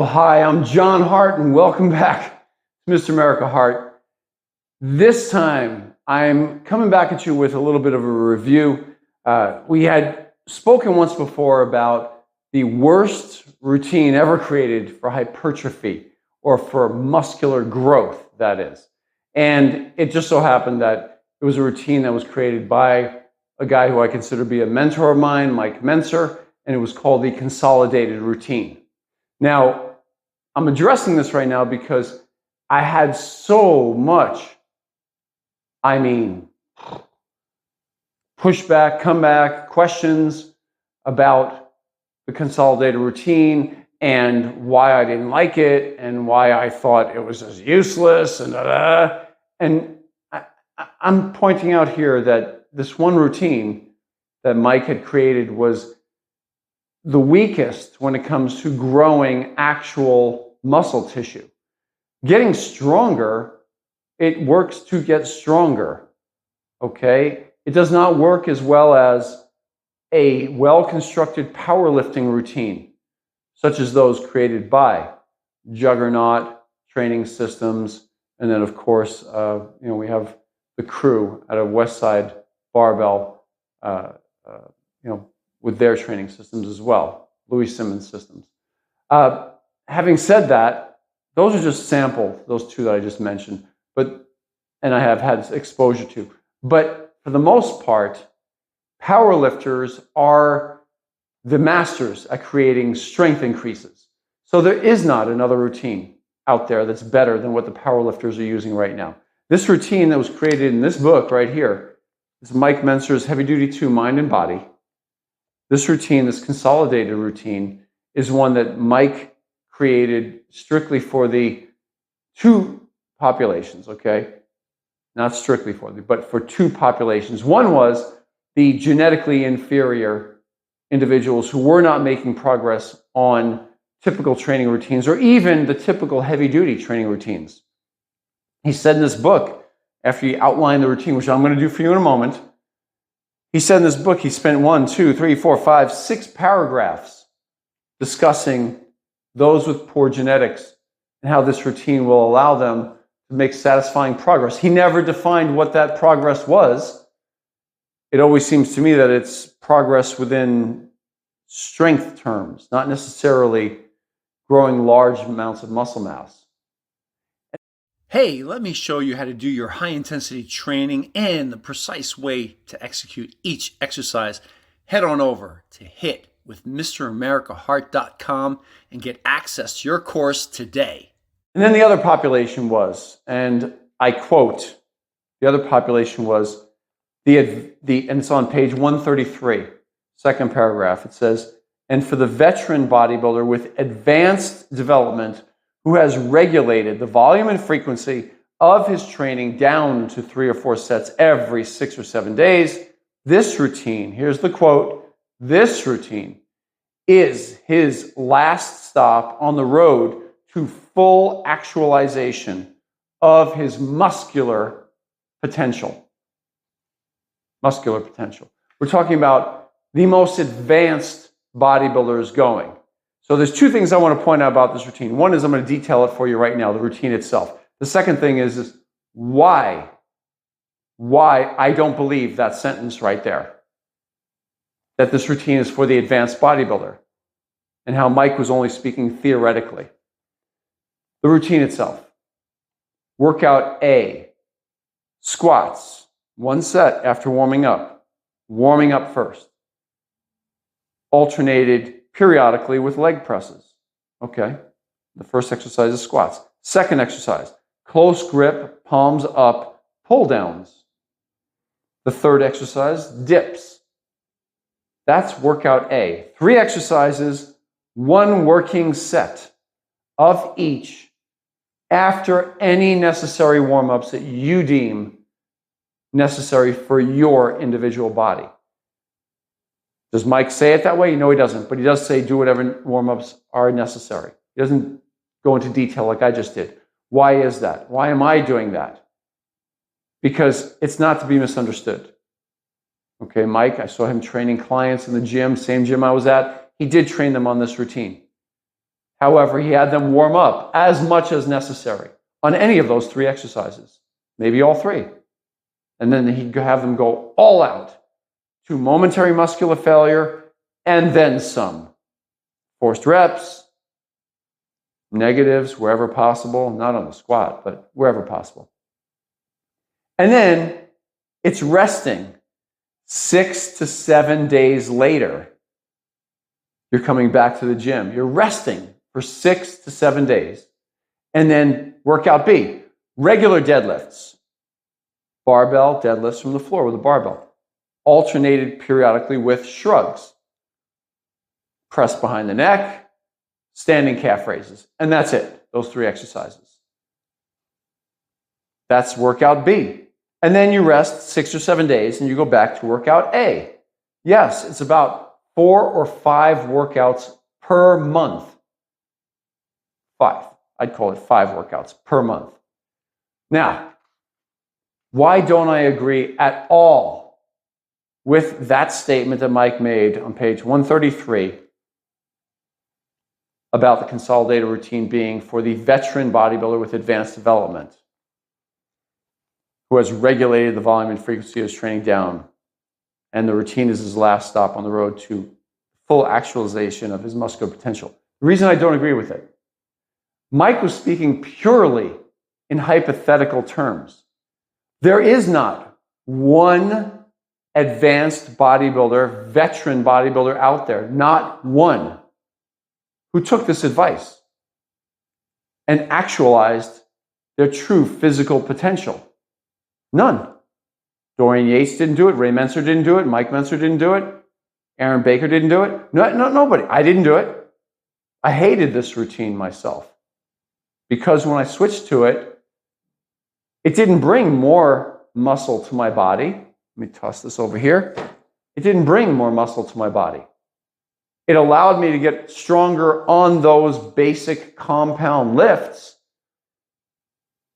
Well, hi, I'm John Hart, and welcome back to Mr. America Hart. This time, I'm coming back at you with a little bit of a review. We had spoken once before about the worst routine ever created for hypertrophy, or for muscular growth, that is. And it just so happened that it was a routine that was created by a guy who I consider to be a mentor of mine, Mike Mentzer, and it was called the Consolidated Routine. Now, I'm addressing this right now because I had so much, pushback, comeback, questions about the Consolidated Routine and why I didn't like it and why I thought it was just useless and da-da. And I'm pointing out here that this one routine that Mike had created was the weakest when it comes to growing actual muscle tissue. Getting stronger, it works to get stronger, okay? It does not work as well as a well-constructed powerlifting routine, such as those created by Juggernaut training systems, and then of course, we have the crew at a Westside Barbell, with their training systems as well, Louis Simmons systems. Having said that, those are just samples, those two that I just mentioned, and I have had exposure to. But for the most part, powerlifters are the masters at creating strength increases. So there is not another routine out there that's better than what the powerlifters are using right now. This routine that was created in this book right here is Mike Mentzer's Heavy Duty 2 Mind and Body. This routine, this consolidated routine, is one that Mike created strictly for the two populations, okay? Not strictly for them, but for two populations. One was the genetically inferior individuals who were not making progress on typical training routines or even the typical heavy-duty training routines. He said in this book, after he outlined the routine, which I'm going to do for you in a moment, he said in this book he spent 6 paragraphs discussing those with poor genetics and how this routine will allow them to make satisfying progress. He never defined what that progress was. It always seems to me that it's progress within strength terms, not necessarily growing large amounts of muscle mass. Hey, let me show you how to do your high-intensity training and the precise way to execute each exercise. Head on over to hitwithmramericahart.com and get access to your course today. And then the other population was, and I quote, the other population was, and it's on page 133, second paragraph. It says, and for the veteran bodybuilder with advanced development who has regulated the volume and frequency of his training down to 3 or 4 sets every 6 or 7 days, this routine, here's the quote, this routine is his last stop on the road to full actualization of his muscular potential. Muscular potential. We're talking about the most advanced bodybuilders going. So there's two things I want to point out about this routine. One is I'm going to detail it for you right now, the routine itself. The second thing is why I don't believe that sentence right there, that this routine is for the advanced bodybuilder, and how Mike was only speaking theoretically. The routine itself. Workout A, squats, 1 set after warming up first. Alternated periodically with leg presses. Okay, the first exercise is squats. Second exercise, close grip, palms up, pull downs. The third exercise, dips. That's workout A. 3 exercises, 1 working set of each after any necessary warm-ups that you deem necessary for your individual body. Does Mike say it that way? No, he doesn't. But he does say do whatever warm-ups are necessary. He doesn't go into detail like I just did. Why is that? Why am I doing that? Because it's not to be misunderstood. Okay, Mike, I saw him training clients in the gym, same gym I was at. He did train them on this routine. However, he had them warm up as much as necessary on any of those 3 exercises, maybe all 3. And then he'd have them go all out to momentary muscular failure and then some. Forced reps, negatives wherever possible, not on the squat, but wherever possible. And then it's resting 6 to 7 days later. You're coming back to the gym. You're resting for 6 to 7 days. And then workout B, regular deadlifts. Barbell deadlifts from the floor with a barbell. Alternated periodically with shrugs. Press behind the neck, standing calf raises. And that's it, those 3 exercises. That's workout B. And then you rest 6 or 7 days and you go back to workout A. Yes, it's about 4 or 5 workouts per month. 5. I'd call it 5 workouts per month. Now, why don't I agree at all with that statement that Mike made on page 133 about the consolidated routine being for the veteran bodybuilder with advanced development who has regulated the volume and frequency of his training down, and the routine is his last stop on the road to full actualization of his muscular potential? The reason I don't agree with it, Mike was speaking purely in hypothetical terms. There is not one advanced bodybuilder, veteran bodybuilder out there, not one, who took this advice and actualized their true physical potential. None. Dorian Yates didn't do it. Ray Mentzer didn't do it. Mike Mentzer didn't do it. Aaron Baker didn't do it. Nobody. I didn't do it. I hated this routine myself because when I switched to it, it didn't bring more muscle to my body. Let me toss this over here. It didn't bring more muscle to my body. It allowed me to get stronger on those basic compound lifts,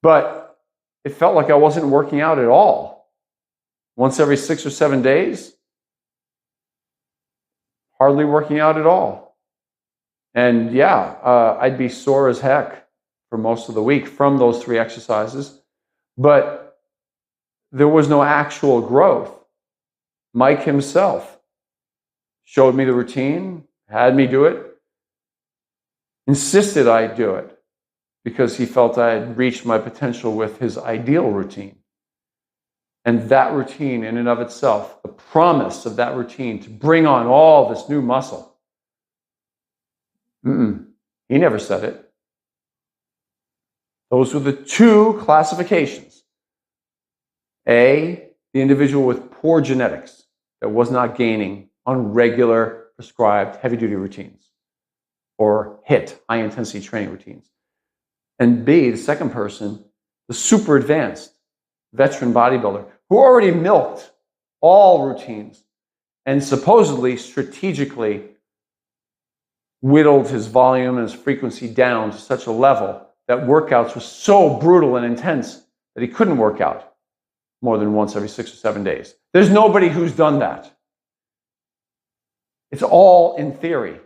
but it felt like I wasn't working out at all. Once every 6 or 7 days, hardly working out at all. And yeah, I'd be sore as heck for most of the week from those 3 exercises, but there was no actual growth. Mike himself showed me the routine, had me do it, insisted I do it because he felt I had reached my potential with his ideal routine. And that routine in and of itself, the promise of that routine to bring on all this new muscle, he never said it. Those were the 2 classifications. A, the individual with poor genetics that was not gaining on regular prescribed heavy-duty routines or HIT, high-intensity training routines. And B, the second person, the super advanced veteran bodybuilder who already milked all routines and supposedly strategically whittled his volume and his frequency down to such a level that workouts were so brutal and intense that he couldn't work out more than once every 6 or 7 days. There's nobody who's done that. It's all in theory.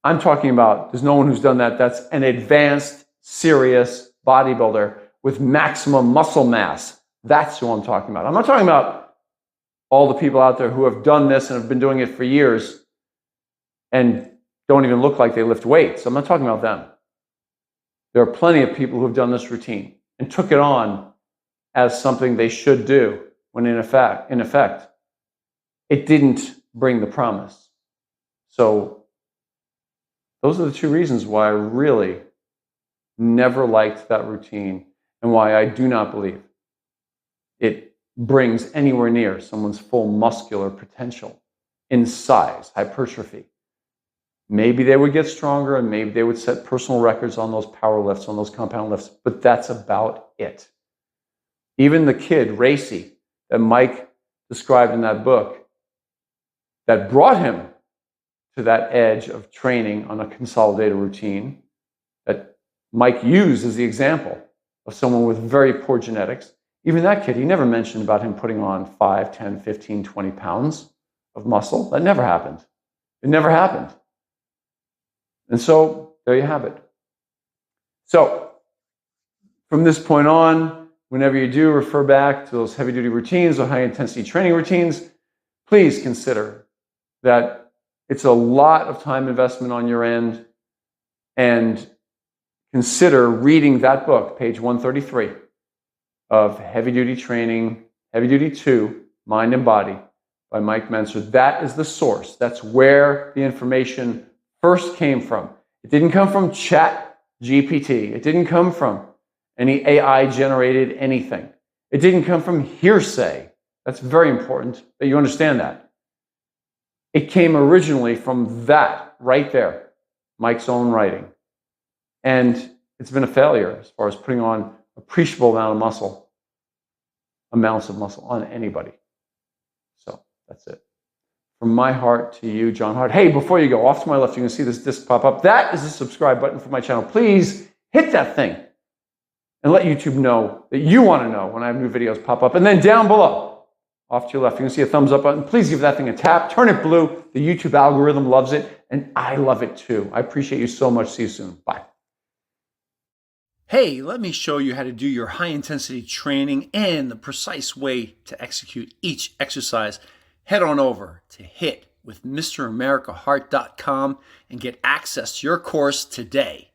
I'm talking about there's no one who's done that. That's an advanced, serious bodybuilder with maximum muscle mass. That's who I'm talking about. I'm not talking about all the people out there who have done this and have been doing it for years and don't even look like they lift weights. I'm not talking about them. There are plenty of people who have done this routine and took it on as something they should do when in effect, it didn't bring the promise. So those are the 2 reasons why I really never liked that routine and why I do not believe it brings anywhere near someone's full muscular potential in size, hypertrophy. Maybe they would get stronger and maybe they would set personal records on those power lifts, on those compound lifts, but that's about it. Even the kid, Racy, that Mike described in that book, that brought him to that edge of training on a consolidated routine, that Mike used as the example of someone with very poor genetics. Even that kid, he never mentioned about him putting on 5, 10, 15, 20 pounds of muscle. That never happened. It never happened. And so there you have it. So from this point on, whenever you do refer back to those heavy-duty routines or high-intensity training routines, please consider that it's a lot of time investment on your end, and consider reading that book, page 133 of Heavy Duty Training, Heavy Duty 2, Mind and Body by Mike Mentzer. That is the source. That's where the information first came from. It didn't come from Chat GPT. It didn't come from any AI generated anything. It didn't come from hearsay. That's very important that you understand that. It came originally from that right there, Mike's own writing. And it's been a failure as far as putting on appreciable amounts of muscle on anybody. So that's it. From my heart to you, John Hart. Hey, before you go, off to my left, you can see this disc pop up. That is the subscribe button for my channel. Please hit that thing and let YouTube know that you want to know when I have new videos pop up. And then down below, off to your left, you can see a thumbs up button. Please give that thing a tap. Turn it blue. The YouTube algorithm loves it, and I love it too. I appreciate you so much. See you soon. Bye. Hey, let me show you how to do your high-intensity training and the precise way to execute each exercise. Head on over to HIT with MrAmericaHeart.com and get access to your course today.